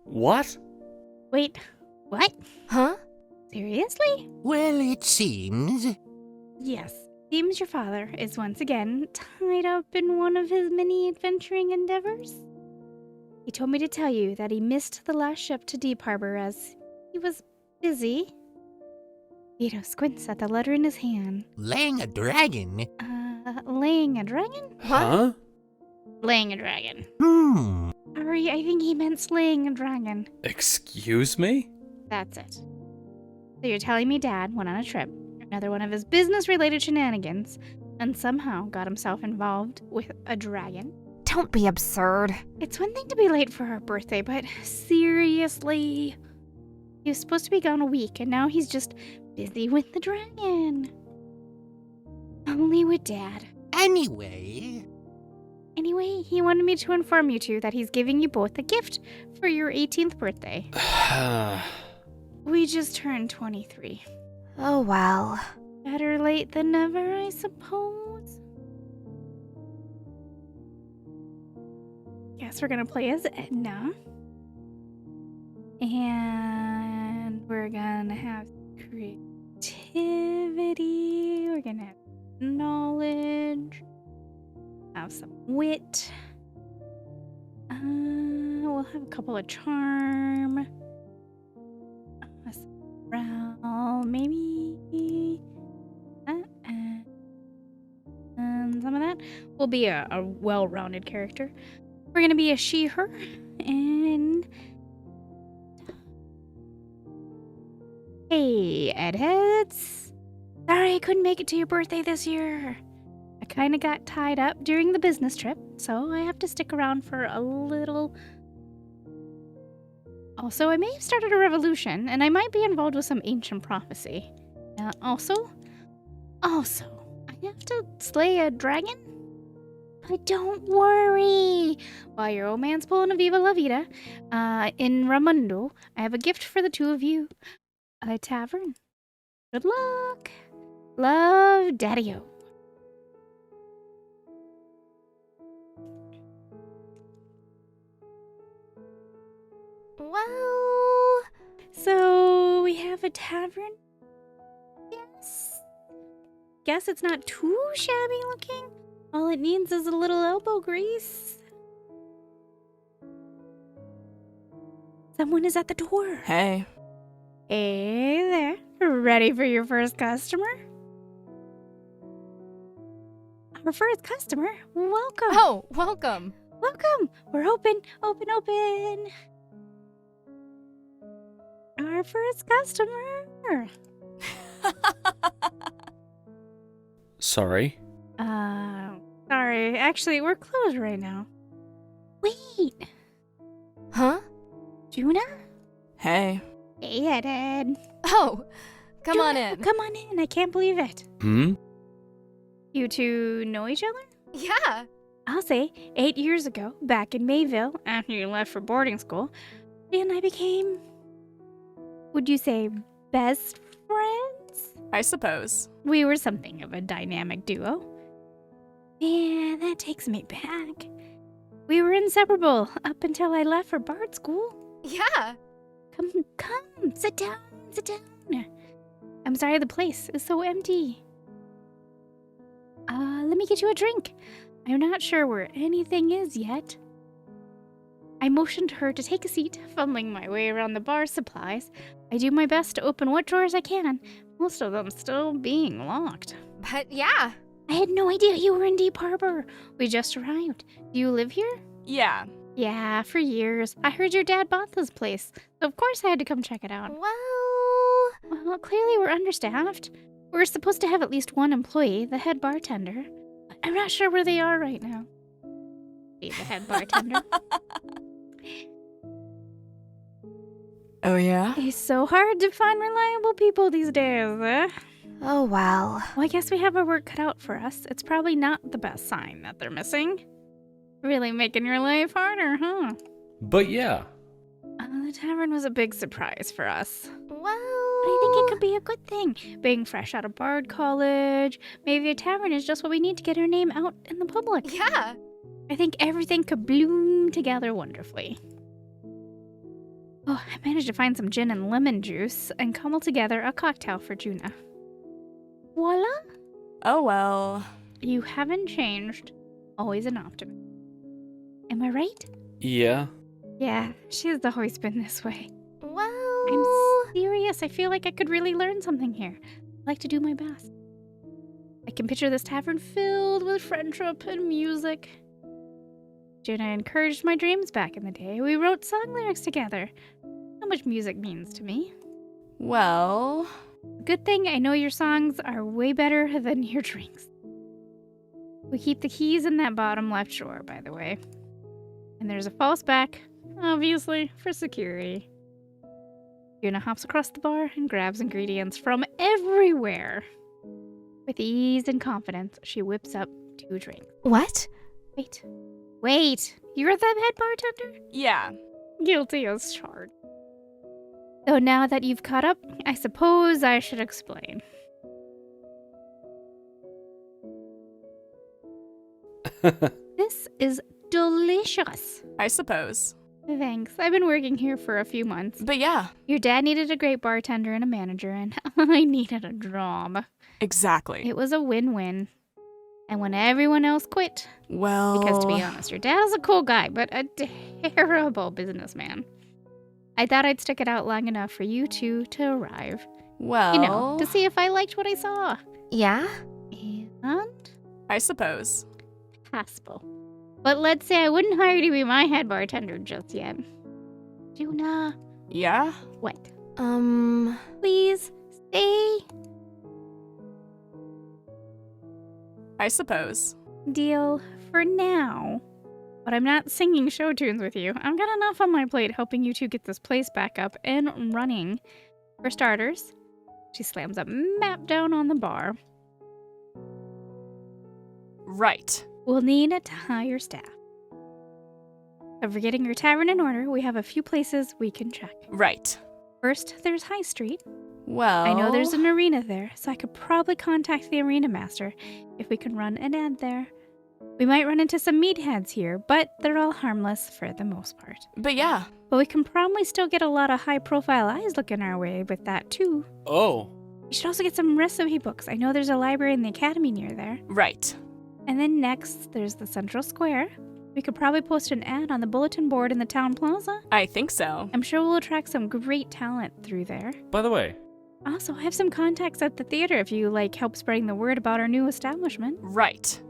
What? Wait, what? Huh? Seriously? Well, it seems. Yes. Seems your father is once again tied up in one of his many adventuring endeavors. He told me to tell you that he missed the last ship to Deepharbor as he was busy. Vito squints at the letter in his hand. Laying a dragon? Laying a dragon? Huh? Laying a dragon. Sorry, I think he meant slaying a dragon. Excuse me? That's it. So you're telling me Dad went on a trip, another one of his business-related shenanigans, and somehow got himself involved with a dragon? Don't be absurd. It's one thing to be late for our birthday, but seriously? He was supposed to be gone a week, and now he's just busy with the dragon. Only with Dad. Anyway, Anyway, he wanted me to inform you two that he's giving you both a gift for your 18th birthday. We just turned 23. Oh well. Better late than never, I suppose. Guess we're gonna play as Edna. And we're gonna have creativity. We're gonna have knowledge. Have some wit. We'll have a couple of charm. Morale, maybe. And some of that. We'll be a well-rounded character. We're gonna be a she, her, and hey, Edheads. Sorry I couldn't make it to your birthday this year. I kind of got tied up during the business trip, so I have to stick around for a little. Also, I may have started a revolution, and I might be involved with some ancient prophecy. Also, I have to slay a dragon? But don't worry. While your old man's pulling a Viva La Vida, in Ramundo, I have a gift for the two of you. A tavern. Good luck. Love, Daddy-O. Well... So, we have a tavern? Yes. Guess it's not too shabby looking. All it needs is a little elbow grease. Someone is at the door. Hey. Hey there. Ready for your first customer? Our first customer? Welcome. Oh, welcome. Welcome. We're open. Open. Our first customer. Sorry. Sorry. Actually, we're closed right now. Wait. Huh? Juna? Hey. Hey, Ed. Oh, come Juna, on in. Come on in. I can't believe it. Hmm? You two know each other? Yeah. I'll say 8 years ago, back in Mayville, after you left for boarding school, and I became, would you say, best friends? I suppose. We were something of a dynamic duo. And that takes me back. We were inseparable up until I left for bard school. Yeah. Come, sit down. I'm sorry the place is so empty. Let me get you a drink. I'm not sure where anything is yet. I motioned her to take a seat, fumbling my way around the bar supplies. I do my best to open what drawers I can, most of them still being locked. But yeah. I had no idea you were in Deepharbor. We just arrived. Do you live here? Yeah. Yeah, for years. I heard your dad bought this place, so of course I had to come check it out. Well, clearly we're understaffed. We're supposed to have at least one employee, the head bartender. I'm not sure where they are right now. Be the head bartender. Oh, yeah? It's so hard to find reliable people these days, eh? Oh, well. Well, I guess we have our work cut out for us. It's probably not the best sign that they're missing. Really making your life harder, huh? But yeah. The tavern was a big surprise for us. Well... I think it could be a good thing. Being fresh out of Bard College, maybe a tavern is just what we need to get our name out in the public. Yeah. I think everything could bloom together wonderfully. Oh, I managed to find some gin and lemon juice and cobble together a cocktail for Juna. Voila! Oh well. You haven't changed. Always an optimist. Am I right? Yeah. Yeah, she's always been this way. Well... I'm serious. I feel like I could really learn something here. I like to do my best. I can picture this tavern filled with friendship and music. Juna encouraged my dreams back in the day. We wrote song lyrics together. How much music means to me. Well... Good thing I know your songs are way better than your drinks. We keep the keys in that bottom left drawer, by the way. And there's a false back, obviously, for security. Juna hops across the bar and grabs ingredients from everywhere. With ease and confidence, she whips up 2 drinks. What? Wait, you're the head bartender? Yeah. Guilty as charged. So now that you've caught up, I suppose I should explain. This is delicious. I suppose. Thanks. I've been working here for a few months. But yeah. Your dad needed a great bartender and a manager, and I needed a job. Exactly. It was a win-win. And when everyone else quit, Well... because to be honest, your dad is a cool guy, but a terrible businessman. I thought I'd stick it out long enough for you two to arrive. Well... You know, to see if I liked what I saw. Yeah? And? I suppose. Passable. But let's say I wouldn't hire you to be my head bartender just yet. Juna. Yeah? What? Please? Stay. I suppose. Deal for now. But I'm not singing show tunes with you. I've got enough on my plate helping you two get this place back up and running. For starters, she slams a map down on the bar. Right. We'll need to hire staff. So for getting your tavern in order, we have a few places we can check. Right. First, there's High Street. Well... I know there's an arena there, so I could probably contact the arena master if we can run an ad there. We might run into some meatheads here, but they're all harmless for the most part. But yeah. But we can probably still get a lot of high-profile eyes looking our way with that, too. Oh. You should also get some recipe books. I know there's a library in the academy near there. Right. And then next, there's the Central Square. We could probably post an ad on the bulletin board in the town plaza. I think so. I'm sure we'll attract some great talent through there. By the way. Also, I have some contacts at the theater if you like help spreading the word about our new establishment. Right.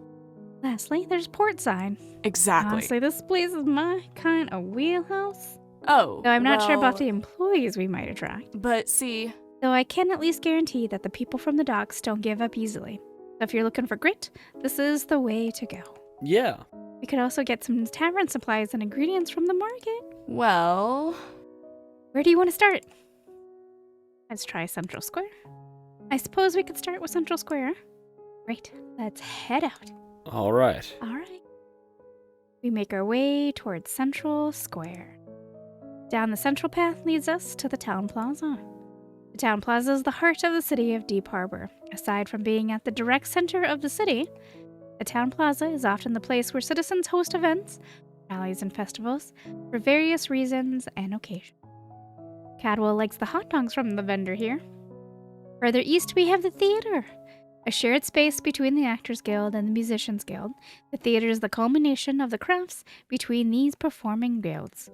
Lastly, there's Portside. Exactly. Honestly, this place is my kind of wheelhouse. Oh, Though I'm not sure about well, the employees we might attract. But see... Though I can at least guarantee that the people from the docks don't give up easily. So if you're looking for grit, this is the way to go. Yeah. We could also get some tavern supplies and ingredients from the market. Well... Where do you want to start? Let's try Central Square. I suppose we could start with Central Square. Great, let's head out. All right. All right. We make our way towards Central Square. Down the central path leads us to the town plaza. The town plaza is the heart of the city of Deepharbor. Aside from being at the direct center of the city, the town plaza is often the place where citizens host events, rallies, and festivals for various reasons and occasions. Cadwell likes the hot dogs from the vendor here. Further east, we have the theater, a shared space between the Actors Guild and the Musicians Guild. The theater is the culmination of the crafts between these performing guilds.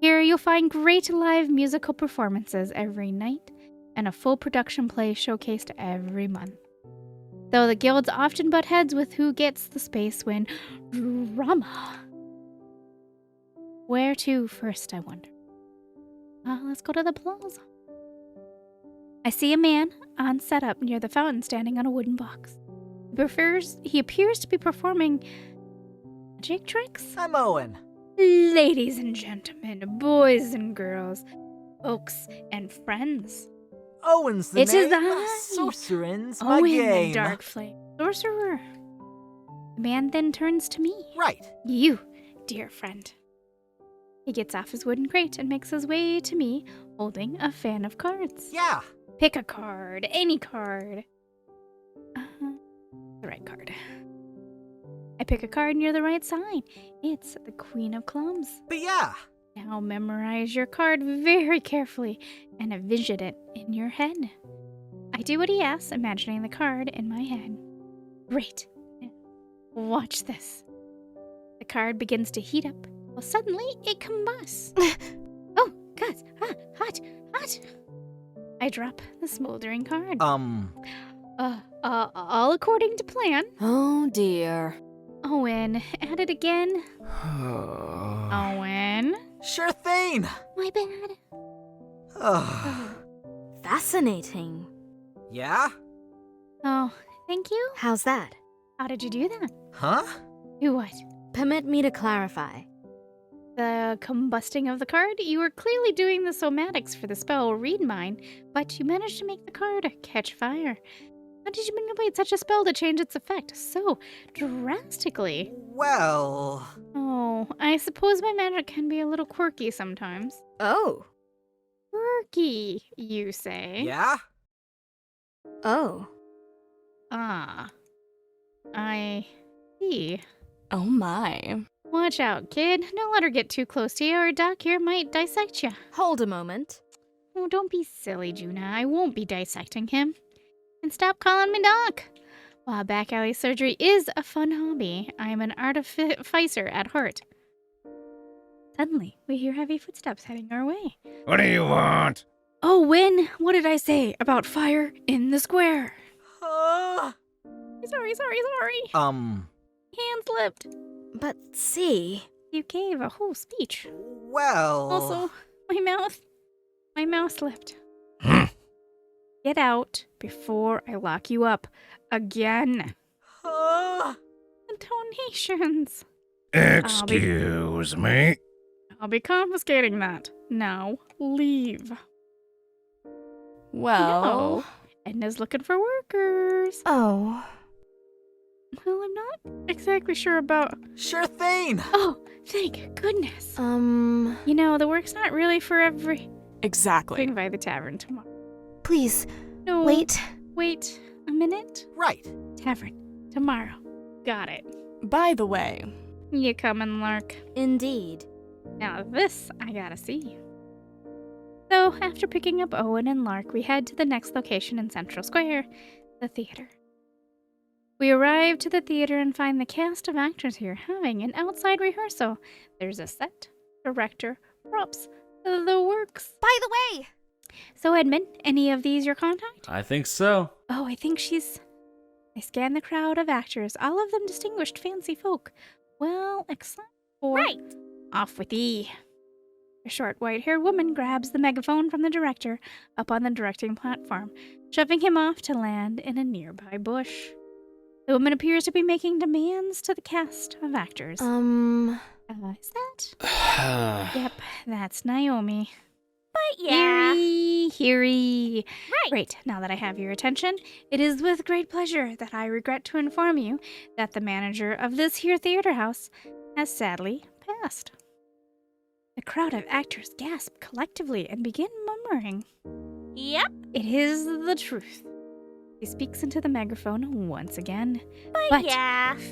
Here, you'll find great live musical performances every night and a full production play showcased every month. Though the guilds often butt heads with who gets the space when drama. Where to first, I wonder? Let's go to the plaza. I see a man on setup near the fountain standing on a wooden box. He appears to be performing magic tricks? I'm Owen. Ladies and gentlemen, boys and girls, folks and friends. Owen's the It name. is I. Sorcering's my Owen game. the Dark Flame, sorcerer. The man then turns to me. Right. You, dear friend. He gets off his wooden crate and makes his way to me, holding a fan of cards. Yeah. Pick a card, any card. The right card. I pick a card near the right side. It's the Queen of Clubs. But yeah. Now memorize your card very carefully and envision it in your head. I do what he asks, imagining the card in my head. Great. Now, watch this. The card begins to heat up, while suddenly it combusts. Oh, God! Hot! I drop the smoldering card. All according to plan. Oh dear. Owen, at it again. Owen. Sure thing. My bad. Fascinating. Yeah? Oh, thank you. How's that? How did you do that? Huh? Do what? Permit me to clarify. The combusting of the card? You were clearly doing the somatics for the spell Read Mine, but you managed to make the card catch fire. How did you manipulate such a spell to change its effect so drastically? Well... Oh, I suppose my magic can be a little quirky sometimes. Oh. Quirky, you say? Yeah? Oh. Ah. I see. Oh my. Watch out, kid. Don't let her get too close to you, or Doc here might dissect you. Hold a moment. Oh, don't be silly, Juna. I won't be dissecting him. And stop calling me Doc. While back alley surgery is a fun hobby, I am an artificer at heart. Suddenly, we hear heavy footsteps heading our way. What do you want? Oh, Win, what did I say about fire in the square? Sorry. Hand slipped. But see. You gave a whole speech. Well... Also, my mouth slipped. Get out before I lock you up again. Donations. Excuse me? I'll be confiscating that. Now, leave. Well. No. Edna's looking for workers. Oh. Well, I'm not exactly sure about... Sure thing. Oh, thank goodness. You You know, the work's not really for every... Exactly. Swing by the tavern tomorrow. Please, No. wait. Wait a minute. Right. Tavern tomorrow. Got it. By the way. You coming, Lark? Indeed. Now this I gotta see. So, after picking up Owen and Lark, we head to the next location in Central Square, the theater. We arrive to the theater and find the cast of actors here having an outside rehearsal. There's a set, director, props, the works. By the way. So, Edmond, any of these your contact? I think so. Oh, I think she's... I scan the crowd of actors, all of them distinguished fancy folk. Well, except for... Right. Off with thee. A short white-haired woman grabs the megaphone from the director up on the directing platform, shoving him off to land in a nearby bush. The woman appears to be making demands to the cast of actors. Is that? Yep, that's Naomi. But Heary. Right. Great, now that I have your attention, it is with great pleasure that I regret to inform you that the manager of this here theater house has sadly passed. The crowd of actors gasp collectively and begin murmuring. Yep. It is the truth. He speaks into the megaphone once again. But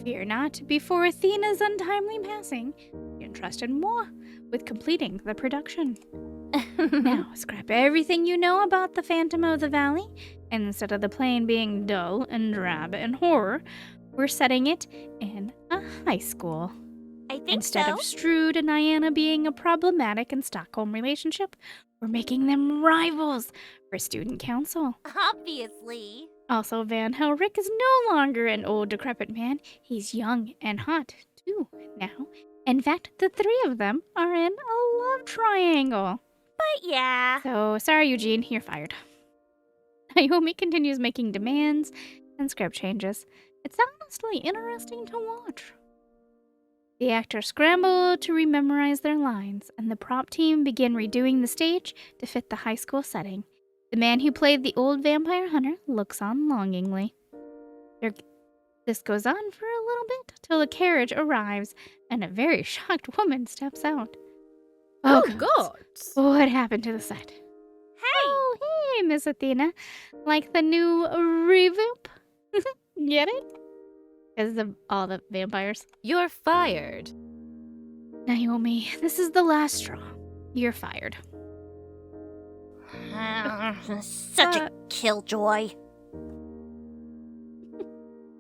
fear not, before Athena's untimely passing, he entrusted moi with completing the production. Now, scrap everything you know about the Phantom of the Valley, and instead of the plane being dull and drab and horror, we're setting it in a high school. I think Instead of Strood and Diana being a problematic and Stockholm relationship, we're making them rivals for student council. Obviously. Also, Van Helrick is no longer an old decrepit man. He's young and hot, too, now. In fact, the three of them are in a love triangle. But So, sorry, Eugene, you're fired. Naomi continues making demands and script changes. It's honestly interesting to watch. The actors scramble to rememorize their lines, and the prop team begin redoing the stage to fit the high school setting. The man who played the old vampire hunter looks on longingly. This goes on for a little bit till a carriage arrives, and a very shocked woman steps out. Oh, God. What happened to the set? Oh, hey, Miss Athena. Like the new revamp? Get it? Because of all the vampires. You're fired. Naomi, this is the last straw. You're fired. Such a killjoy.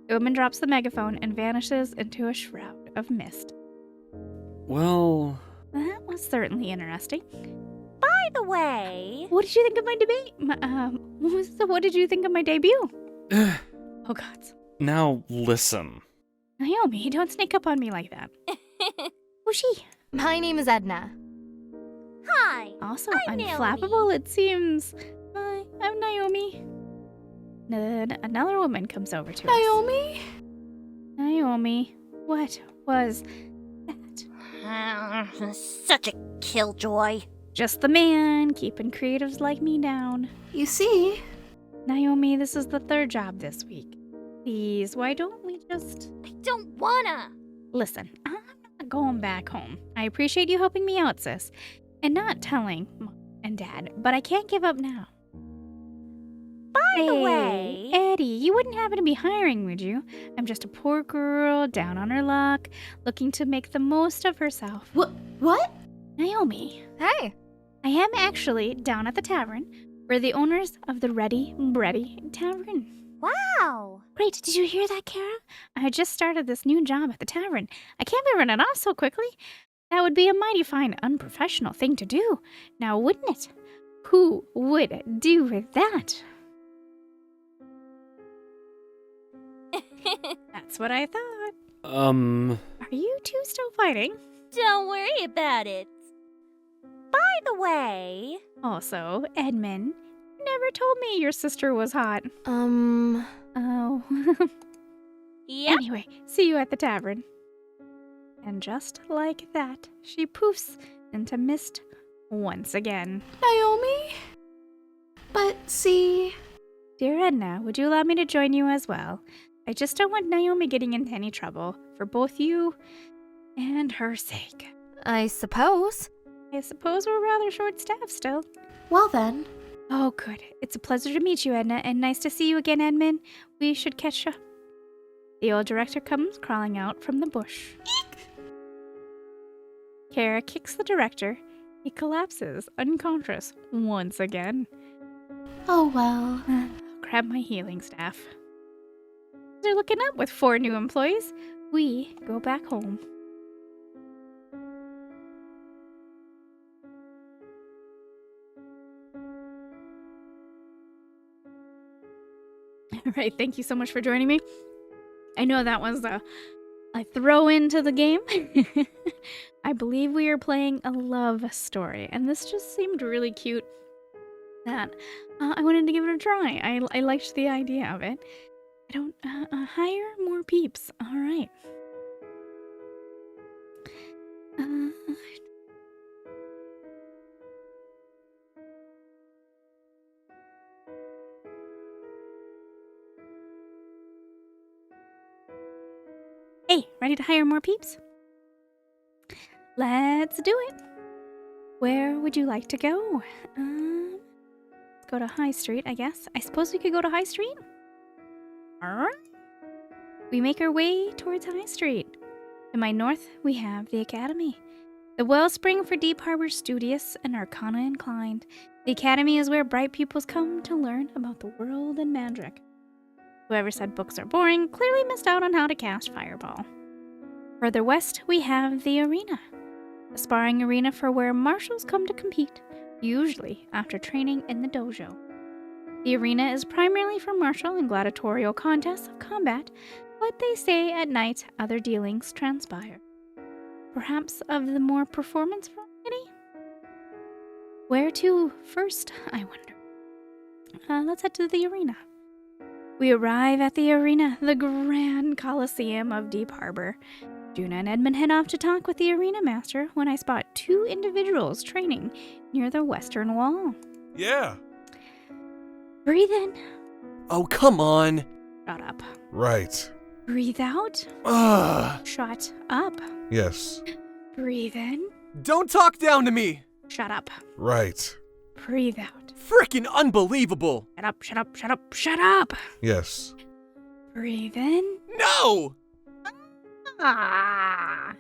The woman drops the megaphone and vanishes into a shroud of mist. Well, That was certainly interesting. By the way, What did you think of my debate? What did you think of my debut? Oh, God. now listen. Naomi, don't sneak up on me like that. Who's she? My name is Edna. hi. Also I'm unflappable, it seems. Hi, I'm Naomi. Then another woman comes over to us. Naomi? Naomi, what was that? Such a killjoy. Just the man, keeping creatives like me down. You see, Naomi, this is the third job this week. Please, why don't we just... I don't wanna. Listen, I'm not going back home. I appreciate you helping me out, sis. And not telling Mom and Dad, but I can't give up now. By the way, Eddie, you wouldn't happen to be hiring, would you? I'm just a poor girl, down on her luck, looking to make the most of herself. what? Naomi, Hey. I am actually down at the tavern. We're the owners of the Ready Bready Tavern. wow. Great, did you hear that, Kara? I just started this new job at the tavern. I can't be running off so quickly. That would be a mighty fine, unprofessional thing to do. Now, wouldn't it? Who would do that? That's what I thought. Are you two still fighting? Don't worry about it. By the way, Also, Edmond, you never told me your sister was hot. Oh. yep. Anyway, see you at the tavern. And just like that, she poofs into mist once again. Naomi? But see... Dear Edna, would you allow me to join you as well? I just don't want Naomi getting into any trouble, for both you and her sake. I suppose. I suppose we're rather short-staffed still. Well then. Oh, good. It's a pleasure to meet you, Edna, and nice to see you again, Edmund. We should catch up. The old director comes crawling out from the bush. Kara kicks the director. He collapses, unconscious, once again. Oh well. Grab my healing staff. They're looking up with 4 new employees. We go back home. All right, thank you so much for joining me. I know that was a throw into the game. I believe we are playing a love story, and this just seemed really cute that I wanted to give it a try. I liked the idea of it. I don't hire more peeps. All right. Hey, ready to hire more peeps? Let's do it. Where would you like to go? Let's go to High Street, I guess. I suppose we could go to High Street? Alright. We make our way towards High Street. To my north, we have the Academy. The wellspring for Deepharbor studious and arcana inclined. The Academy is where bright pupils come to learn about the world and magic. Whoever said books are boring clearly missed out on how to cast Fireball. Further west, we have the arena. A sparring arena for where marshals come to compete, usually after training in the dojo. The arena is primarily for martial and gladiatorial contests of combat, but they say at night other dealings transpire. Perhaps of the more performance variety? Where to first, I wonder? Let's head to the arena. We arrive at the arena, the grand coliseum of Deepharbor. Juna and Edmund head off to talk with the arena master when I spot 2 individuals training near the western wall. Yeah. Breathe in. Oh, come on. Shut up. Right. Breathe out. Shut up. Yes. Breathe in. Don't talk down to me! Shut up. Right. Breathe out. Frickin' unbelievable! Shut up, shut up, shut up, shut up. Yes. Breathe in. No! Ah.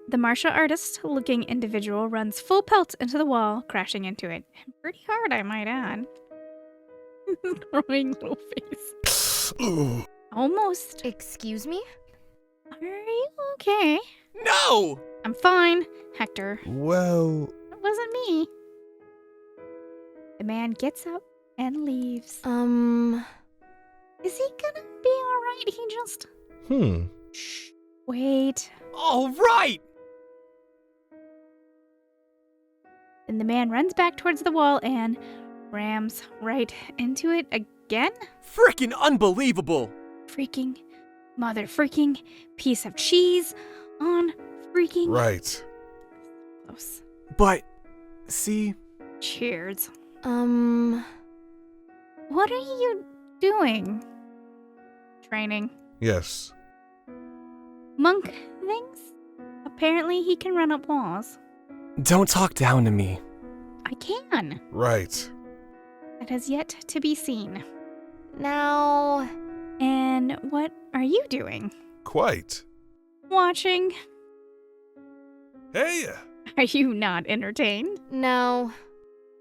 The martial artist-looking individual runs full pelt into the wall, crashing into it. Pretty hard, I might add. Throwing little face. Almost. Excuse me? Are you okay? No! I'm fine, Hector. Well, It wasn't me. The man gets up and leaves. Is he gonna be alright? He just... Shh. Wait. All right! Then the man runs back towards the wall and rams right into it again? Frickin' unbelievable! Freaking mother freaking piece of cheese on freaking right. close. But, see, Cheers. What are you doing? Training. Yes. Monk things? Apparently he can run up walls. don't talk down to me. I can. Right. That has yet to be seen. Now, And what are you doing? Quite. Watching. Hey! Are you not entertained? no.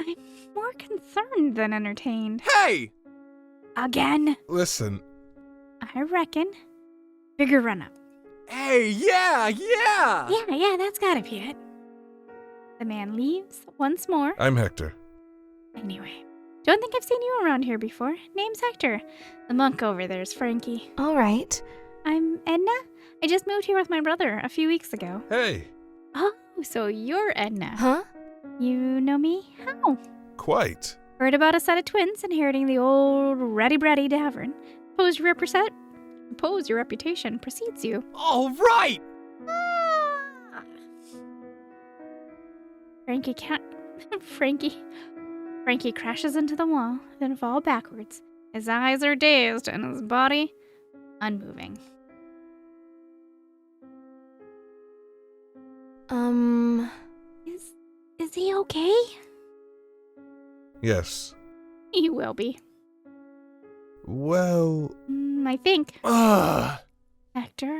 I'm more concerned than entertained. Hey! Again? Listen, I reckon. Bigger run up. Hey, yeah! Yeah, that's gotta be it. The man leaves once more. I'm Hector. Anyway, don't think I've seen you around here before. Name's Hector. The monk over there's Frankie. All right. I'm Edna. I just moved here with my brother a few weeks ago. Hey! Oh, so you're Edna. Huh? You know me? How? Quite. Heard about a set of twins inheriting the old Ready Tavern. Suppose your reputation precedes you. All right! Ah! Frankie crashes into the wall, then falls backwards. His eyes are dazed and his body unmoving. Is he okay? Yes. He will be. Well, I think. Ugh. Hector?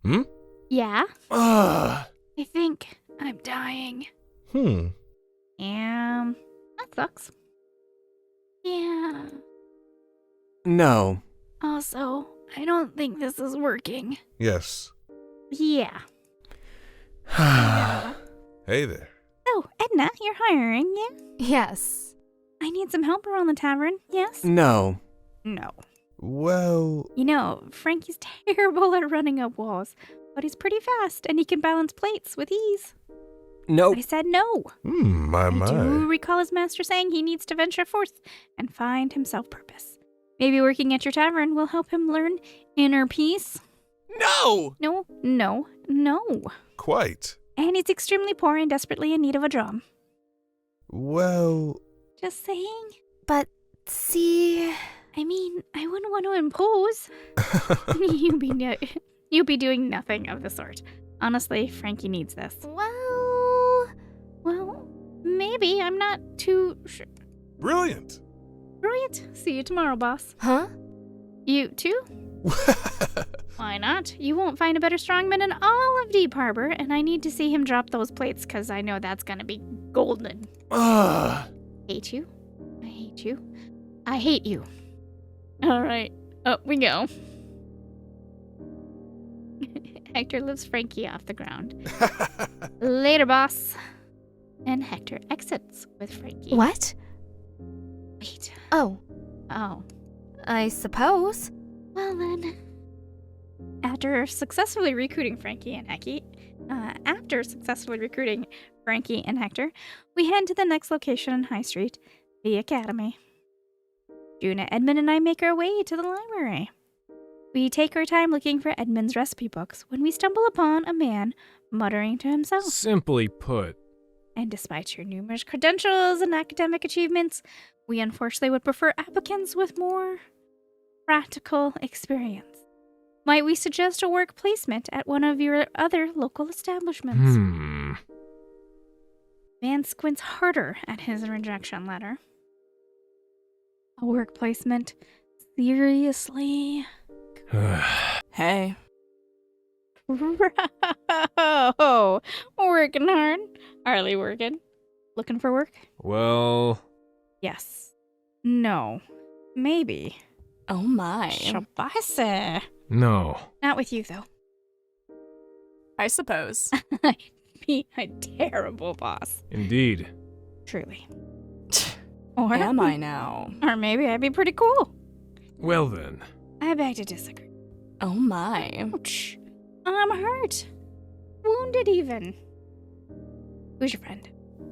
Hmm? Yeah? Ugh. I think I'm dying. That sucks. Yeah. No. Also, I don't think this is working. Yes. Yeah. Hey there. Oh, Edna, you're hiring, yeah? Yes. I need some help around the tavern, yes? No. No. Well, You know, Frankie's terrible at running up walls, but he's pretty fast and he can balance plates with ease. Nope. I said no. my. I do recall his master saying he needs to venture forth and find himself purpose. Maybe working at your tavern will help him learn inner peace. No! No. Quite. And he's extremely poor and desperately in need of a drum. Well, Just saying. But, see... I mean, I wouldn't want to impose. You'll be doing nothing of the sort. Honestly, Frankie needs this. Well, maybe. I'm not too sure. brilliant. Brilliant. See you tomorrow, boss. Huh? You too? Why not? You won't find a better strongman in all of Deepharbor, and I need to see him drop those plates because I know that's gonna be golden. Ugh. Hate you. I hate you. I hate you. All right, up we go. Hector lifts Frankie off the ground. Later, boss. And Hector exits with Frankie. What? Wait. Oh, Oh. I suppose. Well then. After successfully recruiting Frankie and Hector, we head to the next location on High Street, the Academy. Juna, Edmond, and I make our way to the library. We take our time looking for Edmund's recipe books when we stumble upon a man muttering to himself. Simply put. And despite your numerous credentials and academic achievements, we unfortunately would prefer applicants with more practical experience. Might we suggest a work placement at one of your other local establishments? Man squints harder at his rejection letter. A work placement? Seriously? Hey. Bro! Working hard. Hardly working. Looking for work? Well, Yes. No. Maybe. Oh my. Shabasa. no. Not with you, though. I suppose. I'd be a terrible boss. Indeed. Truly. Or Am I now? Or maybe I'd be pretty cool. Well then. I beg to disagree. Oh my. Ouch. I'm hurt. Wounded even. Who's your friend?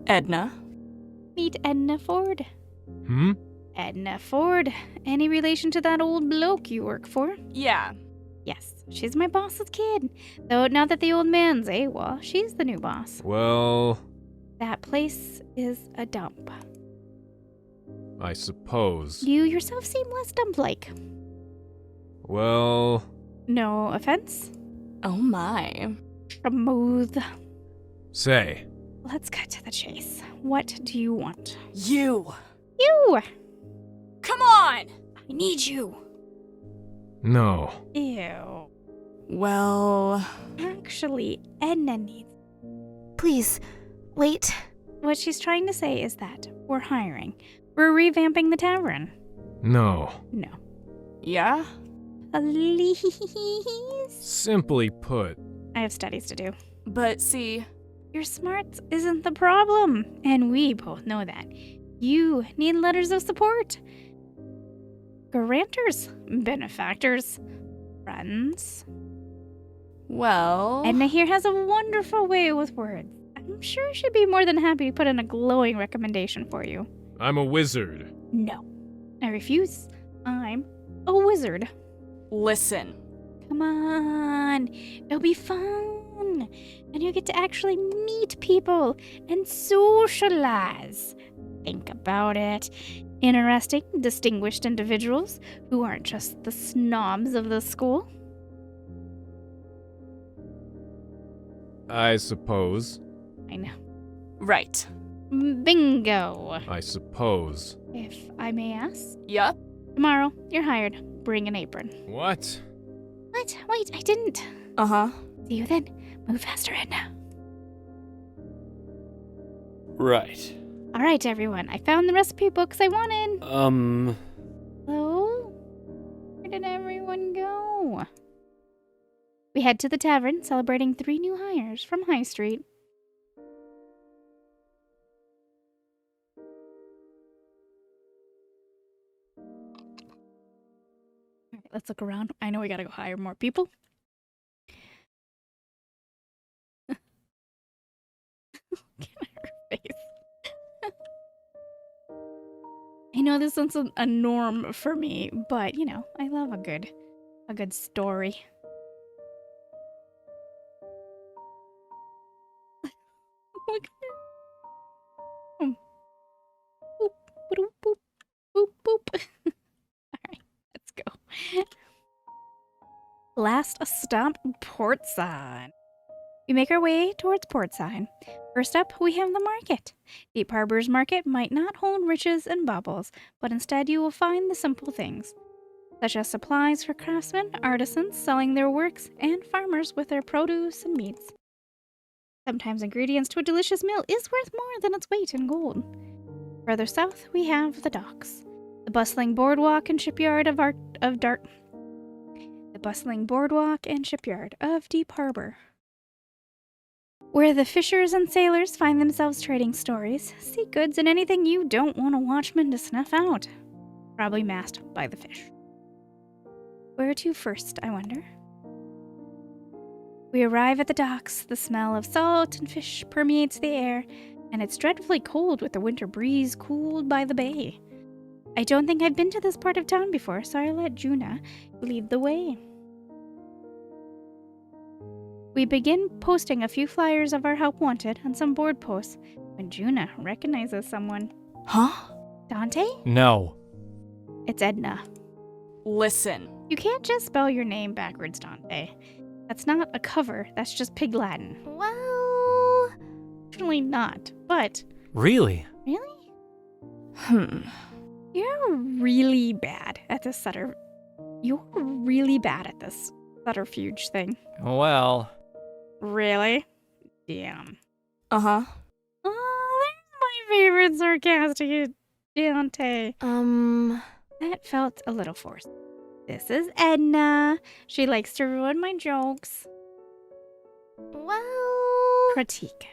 Edna. Meet Edna Ford. Hmm? Edna Ford. Any relation to that old bloke you work for? Yeah. Yes, she's my boss's kid. Though now that the old man's AWOL, she's the new boss. Well, That place is a dump. I suppose. You yourself seem less dump-like. Well, No offense. Oh my. Smooth. say. Let's cut to the chase. What do you want? You. You! Come on. I need you. No. Ew. Well, Actually, Edna needs. Please, wait. What she's trying to say is that we're hiring. We're revamping the tavern. No. No. yeah? Please. Simply put. I have studies to do. But see, Your smarts isn't the problem, and we both know that. You need letters of support. Grantors, benefactors, friends. well, Edna here has a wonderful way with words. I'm sure she'd be more than happy to put in a glowing recommendation for you. I'm a wizard. No, I refuse. I'm a wizard. listen. Come on, it'll be fun. And you get to actually meet people and socialize. Think about it. Interesting, distinguished individuals who aren't just the snobs of the school. I suppose. I know. Right. Bingo. I suppose. If I may ask, Yup. tomorrow you're hired. Bring an apron. What? What? Wait, I didn't. Uh-huh. See you then. Move faster, Edna. Right. All right, everyone. I found the recipe books I wanted. Hello? Where did everyone go? We head to the tavern, celebrating 3 new hires from High Street. All right, let's look around. I know we gotta go hire more people. Look at her face. I know this isn't a norm for me, but you know, I love a good story. Look at her. Boop, boop, boop, boop, boop. Alright, let's go. Last stop, Portside. We make our way towards Portside. First up, we have the market. Deepharbor's market might not hold riches and baubles, but instead you will find the simple things, such as supplies for craftsmen, artisans selling their works, and farmers with their produce and meats. Sometimes ingredients to a delicious meal is worth more than its weight in gold. Further south, we have the docks, the bustling boardwalk and shipyard of Deepharbor, where the fishers and sailors find themselves trading stories, sea goods, and anything you don't want a watchman to snuff out. Probably masked by the fish. Where to first, I wonder? We arrive at the docks. The smell of salt and fish permeates the air, and it's dreadfully cold with the winter breeze cooled by the bay. I don't think I've been to this part of town before, so I let Juna lead the way. We begin posting a few flyers of our help wanted and some board posts when Juna recognizes someone. Huh? Dante? No. It's Edna. Listen. You can't just spell your name backwards, Dante. That's not a cover, that's just Pig Latin. Well, Actually not, but... Really? Really? You're really bad at this You're really bad at this subterfuge thing. Well. Really? Damn. Uh-huh. Oh, there's my favorite sarcastic Dante. That felt a little forced. This is Edna. She likes to ruin my jokes. Well... Pratik.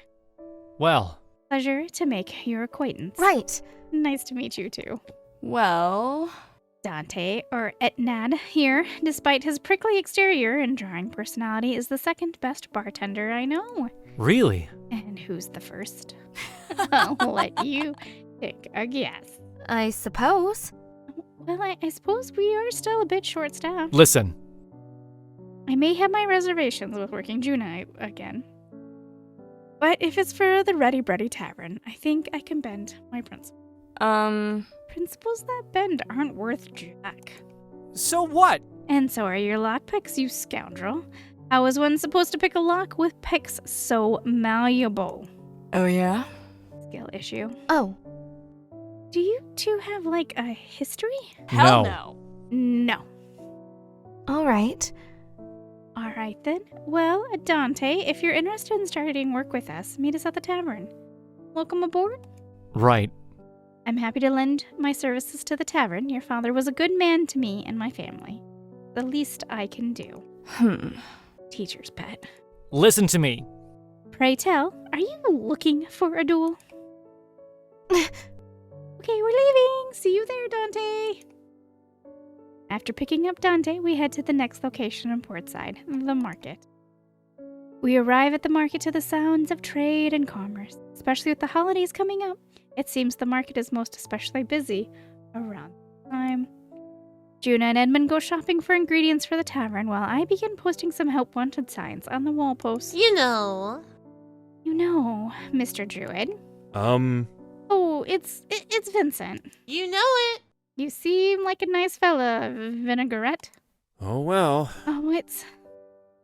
Well, Pleasure to make your acquaintance. Right. Nice to meet you too. Well, Dante, or Edmond here, despite his prickly exterior and jarring personality, is the second best bartender I know. really? And who's the first? I'll let you take a guess. I suppose. Well, I suppose we are still a bit short-staffed. Listen. I may have my reservations with working June night again. But if it's for the Ready Bready Tavern, I think I can bend my principles. Principles that bend aren't worth jack. So what? And so are your lockpicks, you scoundrel. How is one supposed to pick a lock with picks so malleable? oh yeah? Skill issue. Oh. Do you two have, like, a history? Hell No. no. No. All right. All right, then. Well, Dante, if you're interested in starting work with us, meet us at the tavern. Welcome aboard. Right. I'm happy to lend my services to the tavern. Your father was a good man to me and my family. The least I can do. Teacher's pet. Listen to me. Pray tell, are you looking for a duel? Okay, we're leaving. See you there, Dante. After picking up Dante, we head to the next location in Portside, the market. We arrive at the market to the sounds of trade and commerce, especially with the holidays coming up. It seems the market is most especially busy around this time. Juna and Edmond go shopping for ingredients for the tavern while I begin posting some help wanted signs on the wall posts. You know. You know, Mr. Druid. Oh, it's Vincent. You know it. You seem like a nice fella, Vinaigrette. Oh well. Oh, it's...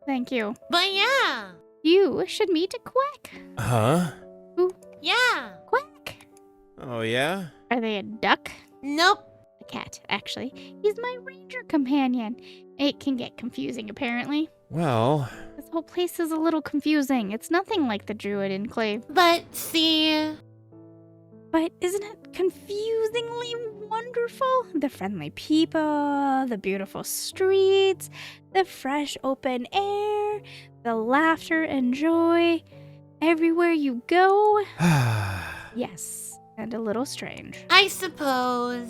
Thank you. But yeah. You should meet a Quack. Huh? Yeah. Quack. Oh yeah? Are they a duck? Nope. A cat, actually. He's my ranger companion. It can get confusing, apparently. Well, This whole place is a little confusing. It's nothing like the Druid Enclave. But see. But isn't it confusingly wonderful? The friendly people, the beautiful streets, the fresh open air, the laughter and joy. Everywhere you go. Yes, and a little strange. I suppose.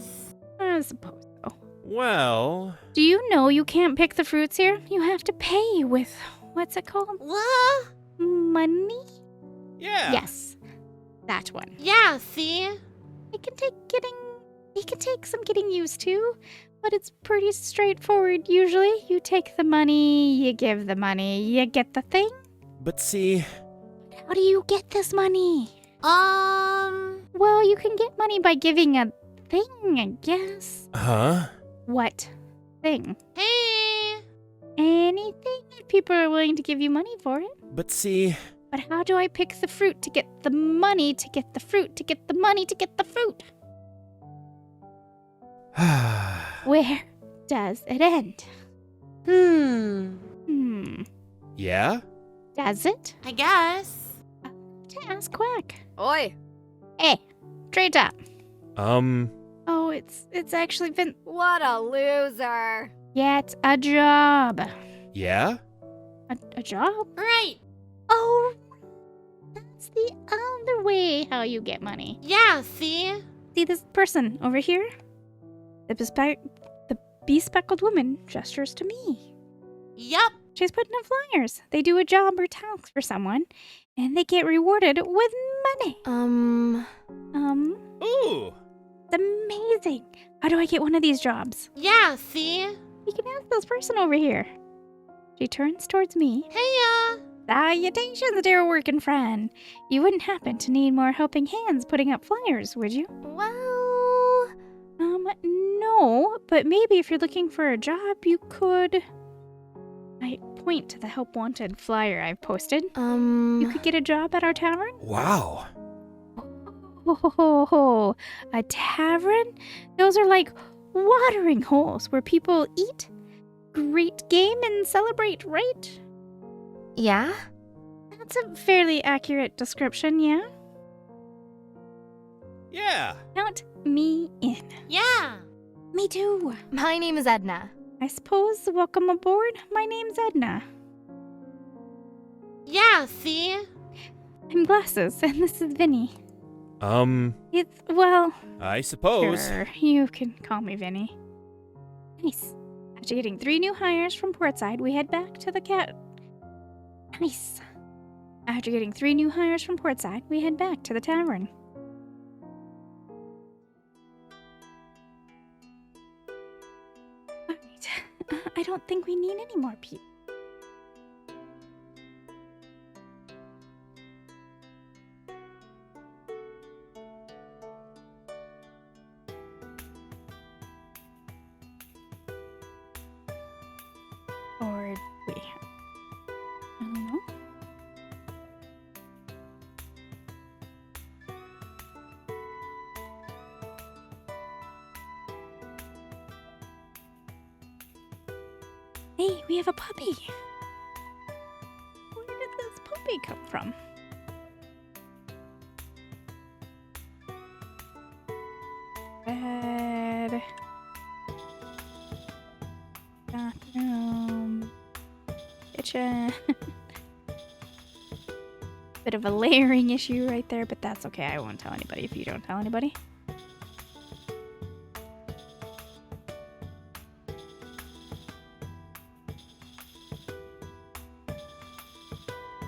I suppose so. well. Do you know you can't pick the fruits here? You have to pay with, what's it called? What? Money? Yeah. Yes, that one. Yeah, see? It can take some getting used to, but it's pretty straightforward usually. You take the money, you give the money, you get the thing. But see, How do you get this money? Well, you can get money by giving a thing, I guess. huh? What thing? Hey. Anything if people are willing to give you money for it. But see, But how do I pick the fruit to get the money to get the fruit to get the money to get the fruit? Where does it end? yeah? Does it? I guess. To ask Quack. Oi. Hey, trade up. Oh, it's actually been... What a loser. Get a job. yeah? A job? Right. Oh, that's the other way how you get money. Yeah, see? See this person over here? The bespeckled woman gestures to me. Yup. She's putting up flyers. They do a job or task for someone, and they get rewarded with money. Ooh! It's amazing. How do I get one of these jobs? Yeah, see? You can ask this person over here. She turns towards me. Heya. Salutations, dear working friend. You wouldn't happen to need more helping hands putting up flyers, would you? Well... No, but maybe if you're looking for a job, you could... I point to the help wanted flyer I've posted. You could get a job at our tavern? Wow. Oh, a tavern? Those are like watering holes where people eat, great game, and celebrate, right? Yeah? That's a fairly accurate description, yeah? Yeah. Count me in. Yeah. Me too. My name is Edna. I suppose, welcome aboard. My name's Edna. Yeah, see? I'm Glasses, and this is Vinny. It's, well, I suppose. sure, you can call me Vinny. Nice. After getting 3 new hires from Portside, we head back to the cat. Nice. After getting 3 new hires from Portside, we head back to the tavern. Alright. I don't think we need any more people. Or we. I don't know. Hey, we have a puppy. Where did this puppy come from? Bed. Bathroom. Kitchen. Bit of a layering issue right there, but that's okay. I won't tell anybody if you don't tell anybody.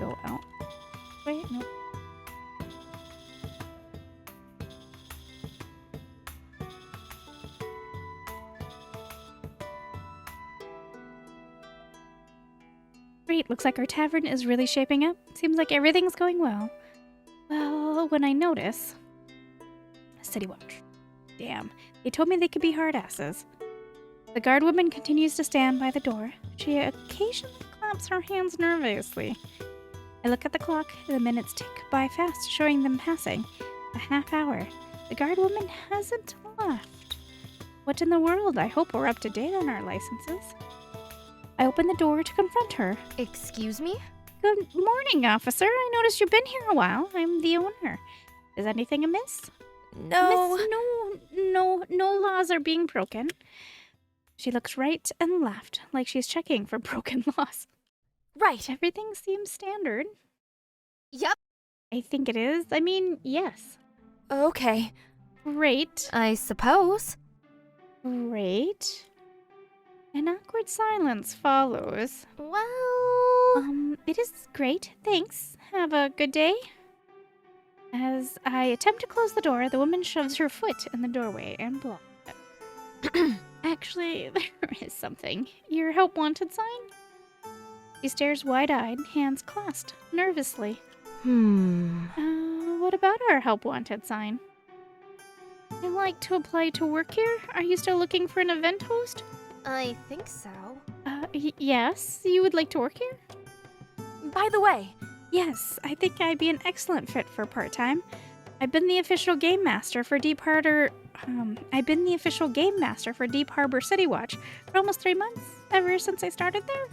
Go out. Wait, no. Great, looks like our tavern is really shaping up. Seems like everything's going well. Well, when I notice... City Watch. Damn, they told me they could be hard asses. The guardwoman continues to stand by the door. She occasionally claps her hands nervously. I look at the clock. The minutes tick by fast, showing them passing. A half hour. The guardwoman hasn't left. What in the world? I hope we're up to date on our licenses. I open the door to confront her. Excuse me? Good morning, officer. I noticed you've been here a while. I'm the owner. Is anything amiss? No. Miss, no laws are being broken. She looks right and left, like she's checking for broken laws. Right. Everything seems standard. Yep. I think it is. I mean, yes. Okay. Great. I suppose. Great. An awkward silence follows. Well... It is great. Thanks. Have a good day. As I attempt to close the door, the woman shoves her foot in the doorway and blocks it. Actually, there is something. Your help wanted sign? She stares wide-eyed, hands clasped, nervously. What about our help wanted sign? I'd like to apply to work here. Are you still looking for an event host? I think so. Yes. You would like to work here? By the way, Yes, I think I'd be an excellent fit for part-time. I've been the official game master for Deepharbor. Deepharbor City Watch for almost 3 months, ever since I started there.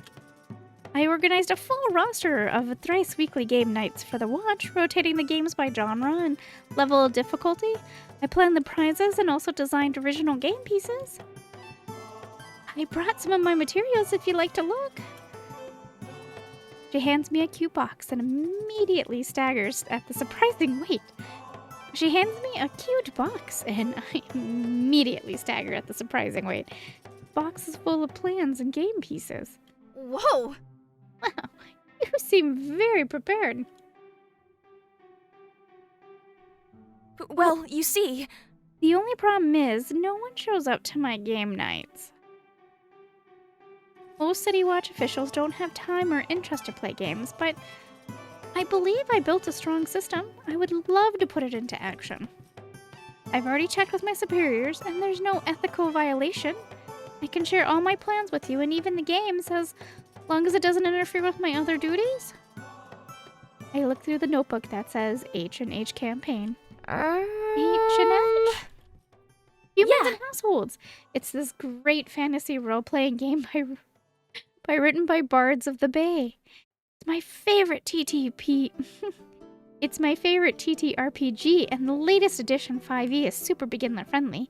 I organized a full roster of thrice weekly game nights for the Watch, rotating the games by genre and level of difficulty. I planned the prizes and also designed original game pieces. I brought some of my materials if you'd like to look. She hands me a cute box and immediately staggers at the surprising weight. She hands me a cute box and I immediately stagger at the surprising weight. The box is full of plans and game pieces. whoa! Wow, you seem very prepared. Well, you see... The only problem is, no one shows up to my game nights. Most City Watch officials don't have time or interest to play games, but I believe I built a strong system. I would love to put it into action. I've already checked with my superiors, and there's no ethical violation. I can share all my plans with you, and even the games, as long as it doesn't interfere with my other duties. I look through the notebook that says H&H campaign. H&H? Humans and Households. It's this great fantasy role-playing game written by bards of the Bay. It's my favorite TTP. It's my favorite TTRPG, and the latest edition 5e is super beginner friendly,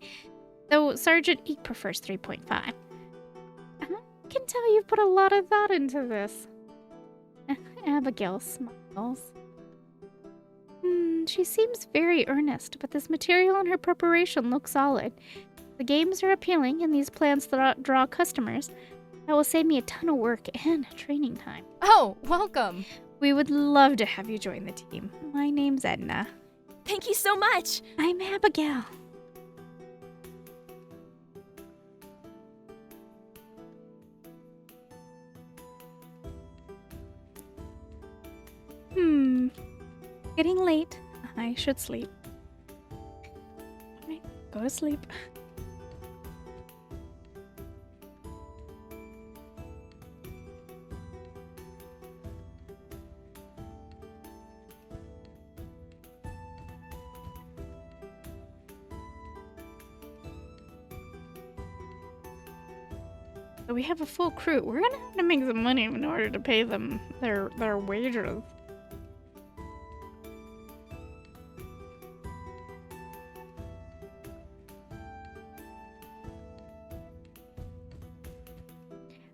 though Sergeant E prefers 3.5. I can tell you've put a lot of thought into this. Abigail smiles. She seems very earnest, but this material and her preparation look solid. The games are appealing, and these plans draw customers. That will save me a ton of work and training time. Oh, welcome. We would love to have you join the team. My name's Edna. Thank you so much. I'm Abigail. Getting late. I should sleep. Alright, go to sleep. So we have a full crew. We're gonna have to make some money in order to pay them their wages.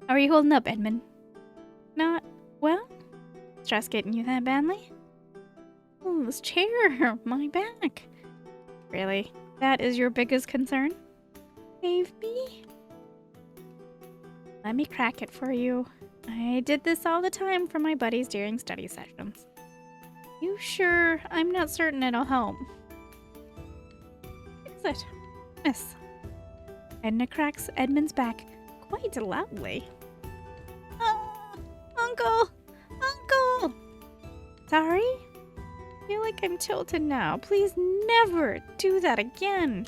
How are you holding up, Edmond? Not well? Stress getting you that badly? Oh, this chair, my back. Really? That is your biggest concern? Save me? Let me crack it for you. I did this all the time for my buddies during study sessions. You sure? I'm not certain it'll help. Fix it, miss. Edna cracks Edmund's back quite loudly. Uncle! Uncle! Sorry? I feel like I'm tilted now. Please never do that again.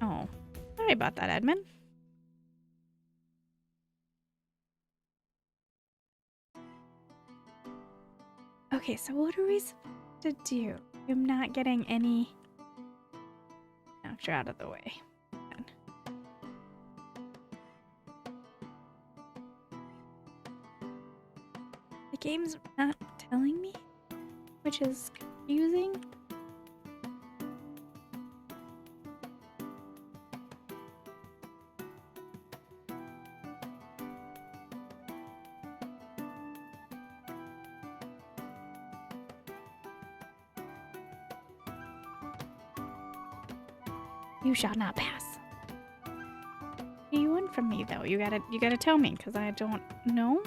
Oh, sorry about that, Edmund. Okay, so what are we supposed to do? I'm not getting any... Knocked you out of the way. Good. The game's not telling me, which is confusing. You shall not pass. What do you want from me, though? You gotta tell me, because I don't know.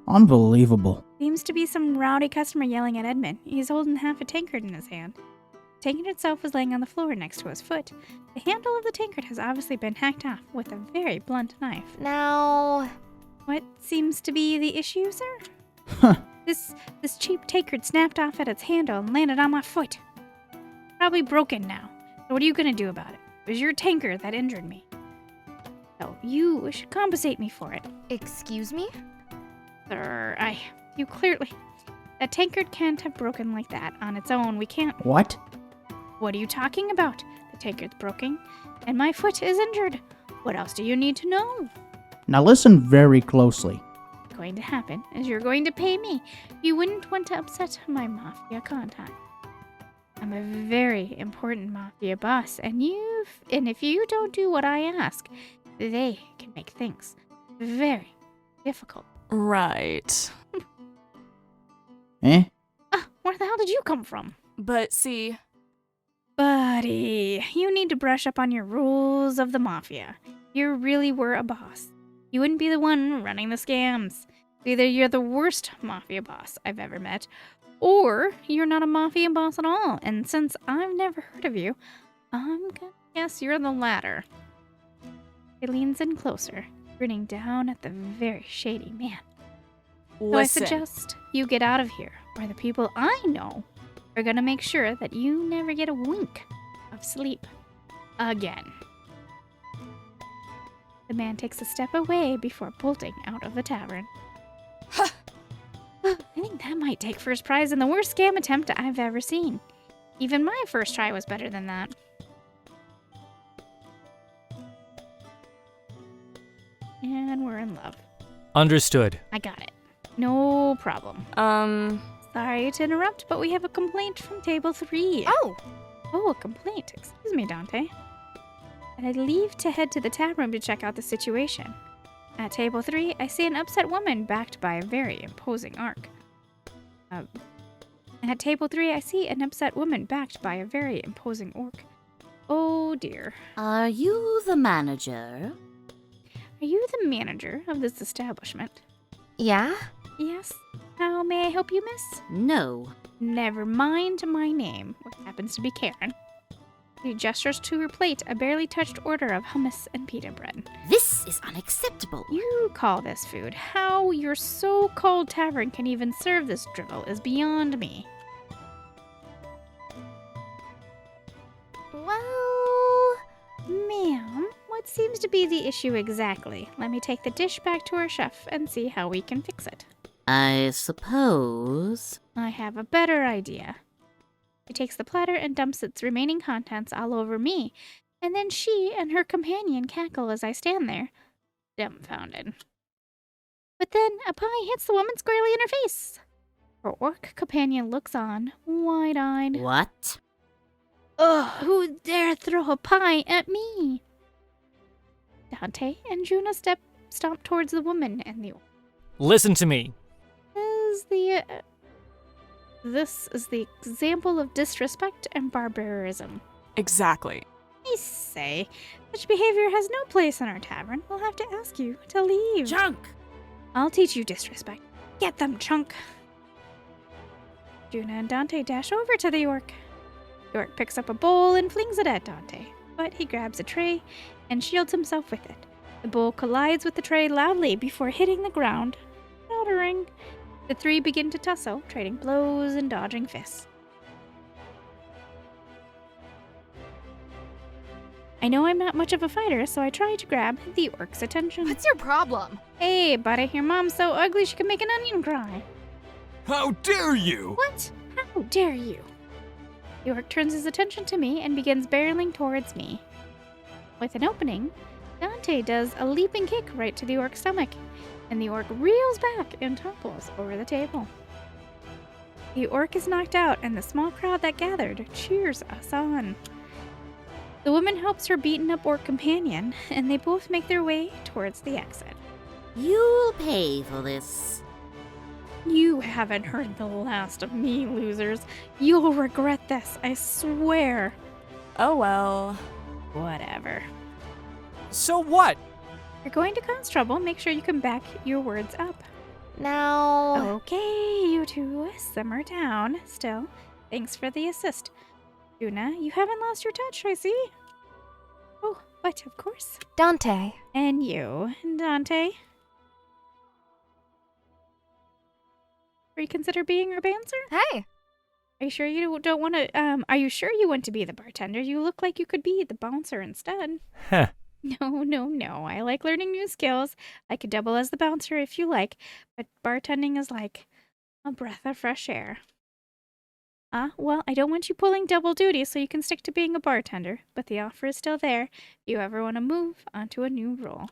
Unbelievable. Seems to be some rowdy customer yelling at Edmund. He's holding half a tankard in his hand. The tankard itself is laying on the floor next to his foot. The handle of the tankard has obviously been hacked off with a very blunt knife. Now... What seems to be the issue, sir? Huh. This cheap tankard snapped off at its handle and landed on my foot. Probably broken now. So what are you gonna do about it? It was your tankard that injured me. So you should compensate me for it. Excuse me? Sir, you clearly... That tankard can't have broken like that on its own. We can't... What? What are you talking about? The tankard's broken, and my foot is injured. What else do you need to know? Now listen very closely. What's going to happen is you're going to pay me. You wouldn't want to upset my mafia contact. I'm a very important mafia boss, and if you don't do what I ask, they can make things very difficult. Right. Eh? Where the hell did you come from? But see, Buddy, you need to brush up on your rules of the mafia. You really were a boss. You wouldn't be the one running the scams. Either you're the worst mafia boss I've ever met, or you're not a mafia boss at all. And since I've never heard of you, I'm gonna guess you're the latter. He leans in closer, grinning down at the very shady man. So I listen. suggest you get out of here, or the people I know are gonna make sure that you never get a wink of sleep again. The man takes a step away before bolting out of the tavern. I think that might take first prize in the worst scam attempt I've ever seen. Even my first try was better than that. And we're in love. Understood. I got it. No problem. Sorry to interrupt, but we have a complaint from table 3. Oh, a complaint. Excuse me, Dante. I leave to head to the tap room to check out the situation. At table 3, I see an upset woman backed by a very imposing orc. At table 3, I see an upset woman backed by a very imposing orc. Oh dear. Are you the manager? Are you the manager of this establishment? Yeah? Yes. How may I help you, miss? No. Never mind my name, which happens to be Karen. She gestures to her plate a barely touched order of hummus and pita bread. This is unacceptable. You call this food. How your so-called tavern can even serve this drivel is beyond me. Well... Ma'am, what seems to be the issue exactly? Let me take the dish back to our chef and see how we can fix it. I suppose. I have a better idea. She takes the platter and dumps its remaining contents all over me, and then she and her companion cackle as I stand there, dumbfounded. But then a pie hits the woman squarely in her face. Her orc companion looks on, wide-eyed. What? Ugh, who dare throw a pie at me? Dante and Juna stomp towards the woman and the orc. Listen to me. This is the example of disrespect and barbarism. Exactly. I say, such behavior has no place in our tavern. We'll have to ask you to leave. Junk! I'll teach you disrespect. Get them, chunk. Juna and Dante dash over to the orc. The orc picks up a bowl and flings it at Dante, but he grabs a tray and shields himself with it. The bowl collides with the tray loudly before hitting the ground, shattering. The three begin to tussle, trading blows and dodging fists. I know I'm not much of a fighter, so I try to grab the orc's attention. What's your problem? Hey, buddy, your mom's so ugly she can make an onion cry. How dare you? What? How dare you? The orc turns his attention to me and begins barreling towards me. With an opening, Dante does a leaping kick right to the orc's stomach, and the orc reels back and topples over the table. The orc is knocked out, and the small crowd that gathered cheers us on. The woman helps her beaten-up orc companion, and they both make their way towards the exit. You'll pay for this. You haven't heard the last of me, losers. You'll regret this, I swear. Oh well. Whatever. So what? You're going to cause trouble. Make sure you can back your words up. Now... Okay, you two, simmer down. Still, thanks for the assist. Juna, you haven't lost your touch, I see. Oh, but of course. Dante. And you, Dante. Reconsider being our bouncer? Hey. Are you sure you don't want to, are you sure you want to be the bartender? You look like you could be the bouncer instead. Heh. No. I like learning new skills. I could double as the bouncer if you like, but bartending is like a breath of fresh air. Well, I don't want you pulling double duty, so you can stick to being a bartender, but the offer is still there if you ever want to move onto a new role.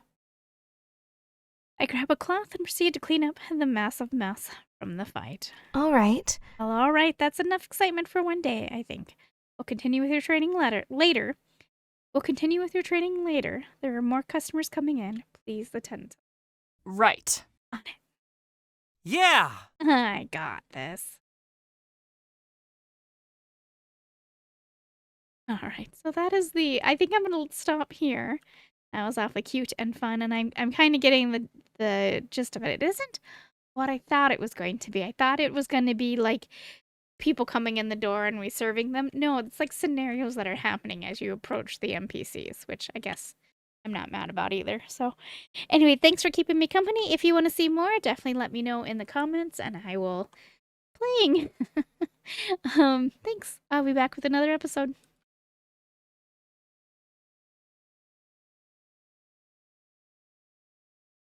I grab a cloth and proceed to clean up the massive mess from the fight. All right. Well, all right, that's enough excitement for one day, I think. We'll continue with your training later. There are more customers coming in. Please attend. Right. On it. Yeah! I got this. All right, so that is I think I'm going to stop here. That was awfully cute and fun, and I'm kind of getting the gist of it. It isn't what I thought it was going to be. I thought it was going to be like people coming in the door and we serving them. No, it's like scenarios that are happening as you approach the NPCs, which I guess I'm not mad about either. So anyway, thanks for keeping me company. If you want to see more, definitely let me know in the comments and I will playing. Thanks. I'll be back with another episode.